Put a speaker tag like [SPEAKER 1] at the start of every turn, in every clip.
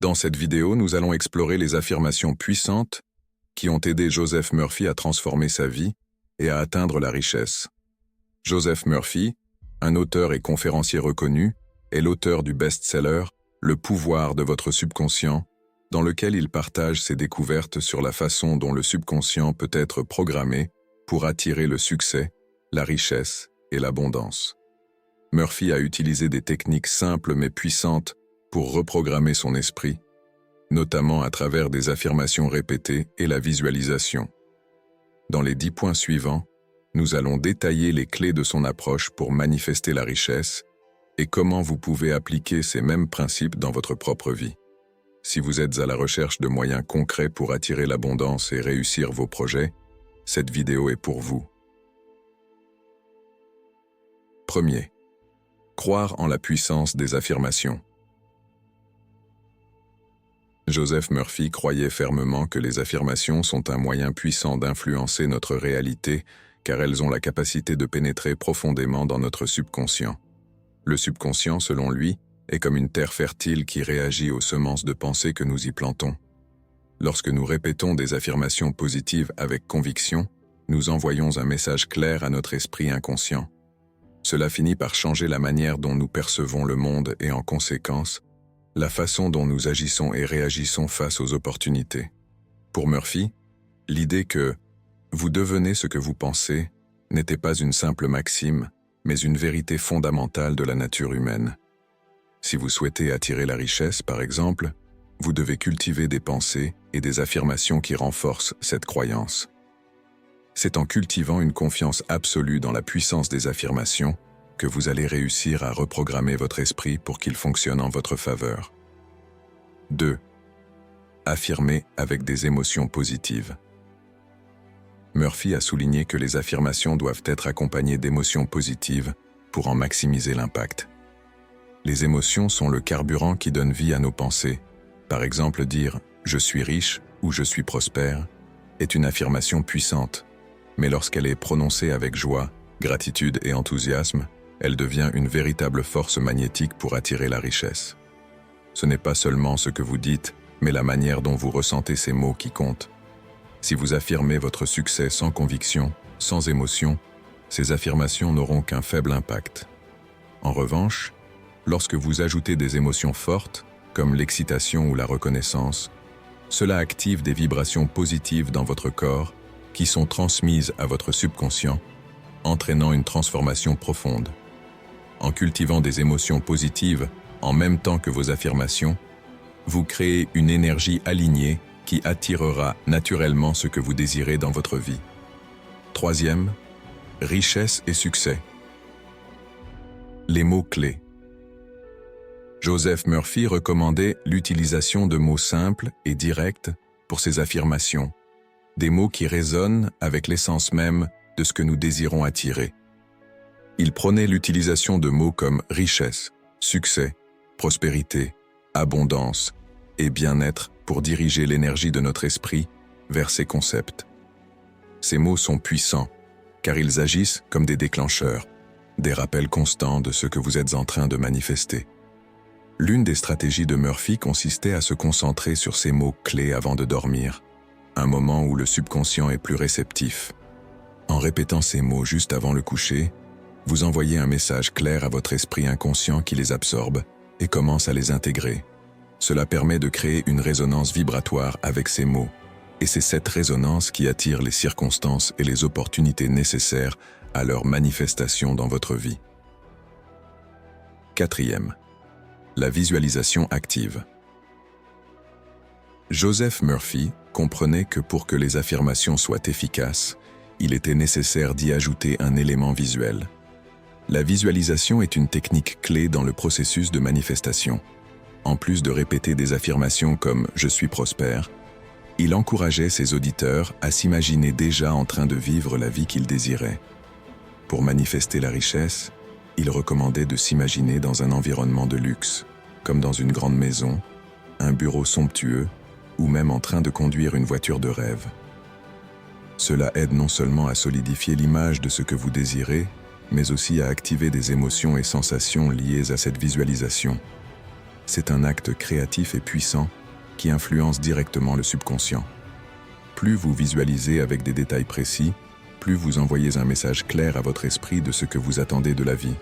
[SPEAKER 1] Dans cette vidéo, nous allons explorer les affirmations puissantes qui ont aidé Joseph Murphy à transformer sa vie et à atteindre la richesse. Joseph Murphy, un auteur et conférencier reconnu, est l'auteur du best-seller « Le pouvoir de votre subconscient », dans lequel il partage ses découvertes sur la façon dont le subconscient peut être programmé pour attirer le succès, la richesse et l'abondance. Murphy a utilisé des techniques simples mais puissantes pour reprogrammer son esprit, notamment à travers des affirmations répétées et la visualisation. Dans les 10 points suivants, nous allons détailler les clés de son approche pour manifester la richesse et comment vous pouvez appliquer ces mêmes principes dans votre propre vie. Si vous êtes à la recherche de moyens concrets pour attirer l'abondance et réussir vos projets, cette vidéo est pour vous. Premier, croire en la puissance des affirmations. Joseph Murphy croyait fermement que les affirmations sont un moyen puissant d'influencer notre réalité car elles ont la capacité de pénétrer profondément dans notre subconscient. Le subconscient, selon lui, est comme une terre fertile qui réagit aux semences de pensée que nous y plantons. Lorsque nous répétons des affirmations positives avec conviction, nous envoyons un message clair à notre esprit inconscient. Cela finit par changer la manière dont nous percevons le monde et, en conséquence, la façon dont nous agissons et réagissons face aux opportunités. Pour Murphy, l'idée que « vous devenez ce que vous pensez » n'était pas une simple maxime, mais une vérité fondamentale de la nature humaine. Si vous souhaitez attirer la richesse, par exemple, vous devez cultiver des pensées et des affirmations qui renforcent cette croyance. C'est en cultivant une confiance absolue dans la puissance des affirmations que vous allez réussir à reprogrammer votre esprit pour qu'il fonctionne en votre faveur. 2. Affirmer avec des émotions positives. Murphy a souligné que les affirmations doivent être accompagnées d'émotions positives pour en maximiser l'impact. Les émotions sont le carburant qui donne vie à nos pensées. Par exemple, dire « je suis riche » ou « je suis prospère » est une affirmation puissante, mais lorsqu'elle est prononcée avec joie, gratitude et enthousiasme, elle devient une véritable force magnétique pour attirer la richesse. Ce n'est pas seulement ce que vous dites, mais la manière dont vous ressentez ces mots qui compte. Si vous affirmez votre succès sans conviction, sans émotion, ces affirmations n'auront qu'un faible impact. En revanche, lorsque vous ajoutez des émotions fortes, comme l'excitation ou la reconnaissance, cela active des vibrations positives dans votre corps qui sont transmises à votre subconscient, entraînant une transformation profonde. En cultivant des émotions positives en même temps que vos affirmations, vous créez une énergie alignée qui attirera naturellement ce que vous désirez dans votre vie. 3e, richesse et succès. Les mots-clés. Joseph Murphy recommandait l'utilisation de mots simples et directs pour ses affirmations, des mots qui résonnent avec l'essence même de ce que nous désirons attirer. Il prônait l'utilisation de mots comme richesse, succès, prospérité, abondance et bien-être pour diriger l'énergie de notre esprit vers ces concepts. Ces mots sont puissants, car ils agissent comme des déclencheurs, des rappels constants de ce que vous êtes en train de manifester. L'une des stratégies de Murphy consistait à se concentrer sur ces mots clés avant de dormir, un moment où le subconscient est plus réceptif. En répétant ces mots juste avant le coucher, vous envoyez un message clair à votre esprit inconscient qui les absorbe et commence à les intégrer. Cela permet de créer une résonance vibratoire avec ces mots, et c'est cette résonance qui attire les circonstances et les opportunités nécessaires à leur manifestation dans votre vie. 4e, la visualisation active. Joseph Murphy comprenait que pour que les affirmations soient efficaces, il était nécessaire d'y ajouter un élément visuel. La visualisation est une technique clé dans le processus de manifestation. En plus de répéter des affirmations comme « je suis prospère », il encourageait ses auditeurs à s'imaginer déjà en train de vivre la vie qu'ils désiraient. Pour manifester la richesse, il recommandait de s'imaginer dans un environnement de luxe, comme dans une grande maison, un bureau somptueux ou même en train de conduire une voiture de rêve. Cela aide non seulement à solidifier l'image de ce que vous désirez, mais aussi à activer des émotions et sensations liées à cette visualisation. C'est un acte créatif et puissant qui influence directement le subconscient. Plus vous visualisez avec des détails précis, plus vous envoyez un message clair à votre esprit de ce que vous attendez de la vie.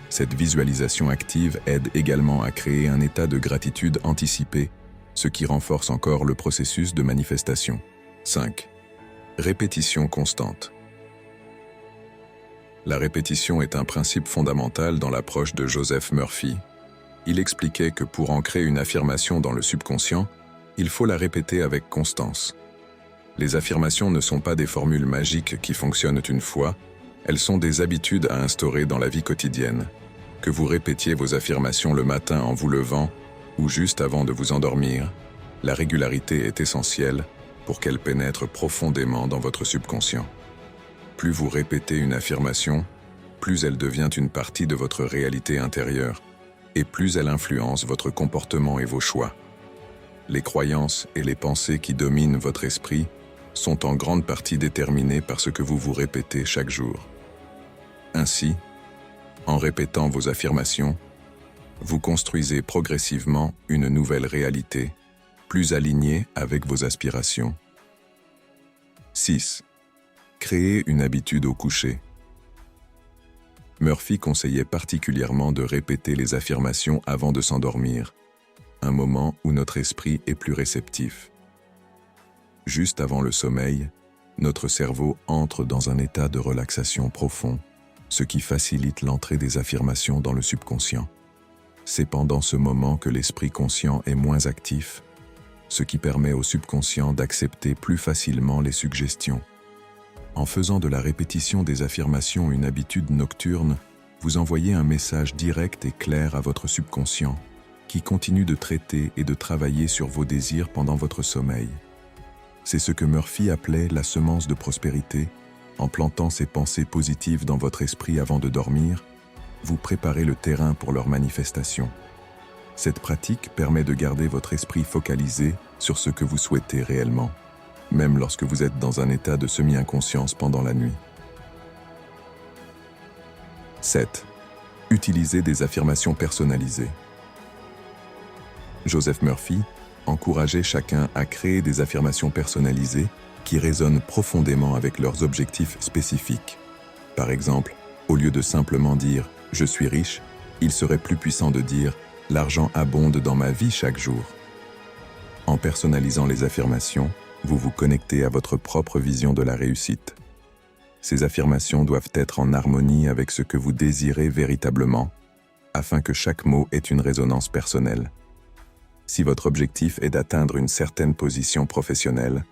[SPEAKER 1] Cette visualisation active aide également à créer un état de gratitude anticipé, ce qui renforce encore le processus de manifestation. 5. Répétition constante. La répétition est un principe fondamental dans l'approche de Joseph Murphy. Il expliquait que pour ancrer une affirmation dans le subconscient, il faut la répéter avec constance. Les affirmations ne sont pas des formules magiques qui fonctionnent une fois, elles sont des habitudes à instaurer dans la vie quotidienne. Que vous répétiez vos affirmations le matin en vous levant ou juste avant de vous endormir, la régularité est essentielle pour qu'elle pénètre profondément dans votre subconscient. Plus vous répétez une affirmation, plus elle devient une partie de votre réalité intérieure, et plus elle influence votre comportement et vos choix. Les croyances et les pensées qui dominent votre esprit sont en grande partie déterminées par ce que vous vous répétez chaque jour. Ainsi, en répétant vos affirmations, vous construisez progressivement une nouvelle réalité, plus alignée avec vos aspirations. 6. Créer une habitude au coucher. Murphy conseillait particulièrement de répéter les affirmations avant de s'endormir, un moment où notre esprit est plus réceptif. Juste avant le sommeil, notre cerveau entre dans un état de relaxation profond, ce qui facilite l'entrée des affirmations dans le subconscient. C'est pendant ce moment que l'esprit conscient est moins actif, ce qui permet au subconscient d'accepter plus facilement les suggestions. En faisant de la répétition des affirmations une habitude nocturne, vous envoyez un message direct et clair à votre subconscient, qui continue de traiter et de travailler sur vos désirs pendant votre sommeil. C'est ce que Murphy appelait la semence de prospérité. En plantant ces pensées positives dans votre esprit avant de dormir, vous préparez le terrain pour leur manifestation. Cette pratique permet de garder votre esprit focalisé sur ce que vous souhaitez réellement, même lorsque vous êtes dans un état de semi-inconscience pendant la nuit. 7. Utilisez des affirmations personnalisées. Joseph Murphy encourageait chacun à créer des affirmations personnalisées qui résonnent profondément avec leurs objectifs spécifiques. Par exemple, au lieu de simplement dire « je suis riche », il serait plus puissant de dire « l'argent abonde dans ma vie chaque jour ». En personnalisant les affirmations, vous vous connectez à votre propre vision de la réussite. Ces affirmations doivent être en harmonie avec ce que vous désirez véritablement, afin que chaque mot ait une résonance personnelle. Si votre objectif est d'atteindre une certaine position professionnelle,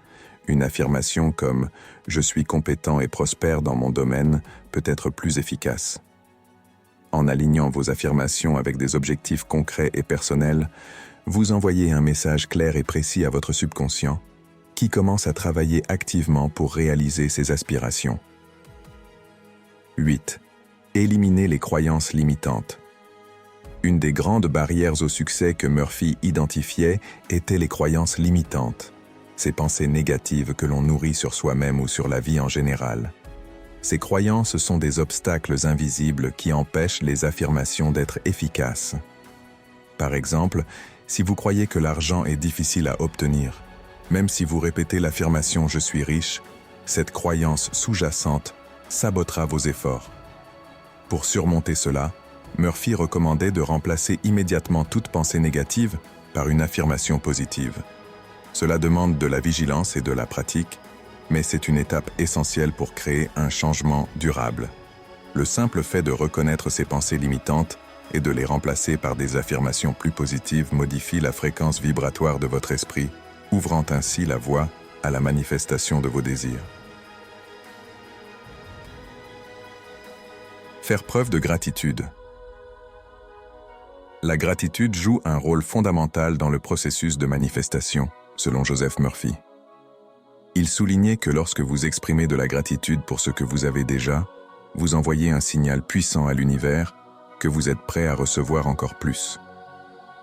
[SPEAKER 1] une affirmation comme « je suis compétent et prospère dans mon domaine » peut être plus efficace. En alignant vos affirmations avec des objectifs concrets et personnels, vous envoyez un message clair et précis à votre subconscient, qui commence à travailler activement pour réaliser ses aspirations. 8. Éliminez les croyances limitantes. Une des grandes barrières au succès que Murphy identifiait étaient les croyances limitantes, ces pensées négatives que l'on nourrit sur soi-même ou sur la vie en général. Ces croyances sont des obstacles invisibles qui empêchent les affirmations d'être efficaces. Par exemple, si vous croyez que l'argent est difficile à obtenir, même si vous répétez l'affirmation « je suis riche », cette croyance sous-jacente sabotera vos efforts. Pour surmonter cela, Murphy recommandait de remplacer immédiatement toute pensée négative par une affirmation positive. Cela demande de la vigilance et de la pratique, mais c'est une étape essentielle pour créer un changement durable. Le simple fait de reconnaître ces pensées limitantes et de les remplacer par des affirmations plus positives modifie la fréquence vibratoire de votre esprit, ouvrant ainsi la voie à la manifestation de vos désirs. Faire preuve de gratitude. La gratitude joue un rôle fondamental dans le processus de manifestation, selon Joseph Murphy. Il soulignait que lorsque vous exprimez de la gratitude pour ce que vous avez déjà, vous envoyez un signal puissant à l'univers que vous êtes prêt à recevoir encore plus.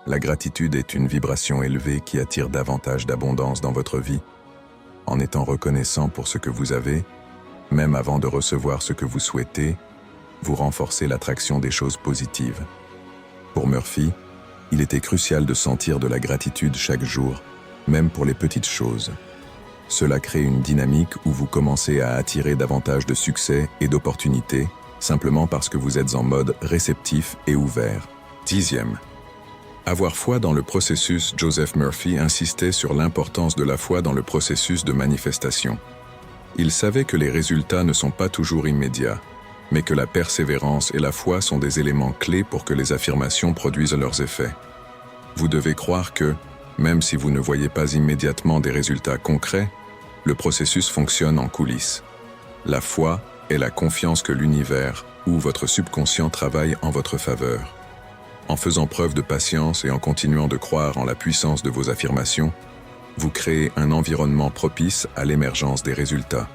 [SPEAKER 1] La gratitude est une vibration élevée qui attire davantage d'abondance dans votre vie. En étant reconnaissant pour ce que vous avez, même avant de recevoir ce que vous souhaitez, vous renforcez l'attraction des choses positives. Pour Murphy, il était crucial de sentir de la gratitude chaque jour, même pour les petites choses. Cela crée une dynamique où vous commencez à attirer davantage de succès et d'opportunités, simplement parce que vous êtes en mode réceptif et ouvert. 10e. Avoir foi dans le processus. Joseph Murphy insistait sur l'importance de la foi dans le processus de manifestation. Il savait que les résultats ne sont pas toujours immédiats, mais que la persévérance et la foi sont des éléments clés pour que les affirmations produisent leurs effets. Vous devez croire que, même si vous ne voyez pas immédiatement des résultats concrets, le processus fonctionne en coulisses. La foi est la confiance que l'univers ou votre subconscient travaille en votre faveur. En faisant preuve de patience et en continuant de croire en la puissance de vos affirmations, vous créez un environnement propice à l'émergence des résultats.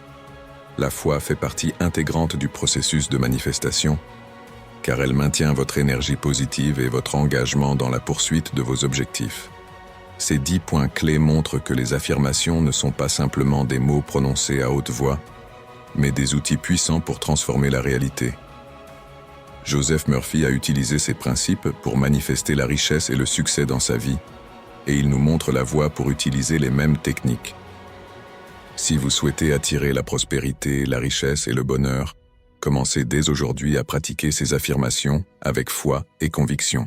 [SPEAKER 1] La foi fait partie intégrante du processus de manifestation, car elle maintient votre énergie positive et votre engagement dans la poursuite de vos objectifs. Ces 10 points clés montrent que les affirmations ne sont pas simplement des mots prononcés à haute voix, mais des outils puissants pour transformer la réalité. Joseph Murphy a utilisé ces principes pour manifester la richesse et le succès dans sa vie, et il nous montre la voie pour utiliser les mêmes techniques. Si vous souhaitez attirer la prospérité, la richesse et le bonheur, commencez dès aujourd'hui à pratiquer ces affirmations avec foi et conviction.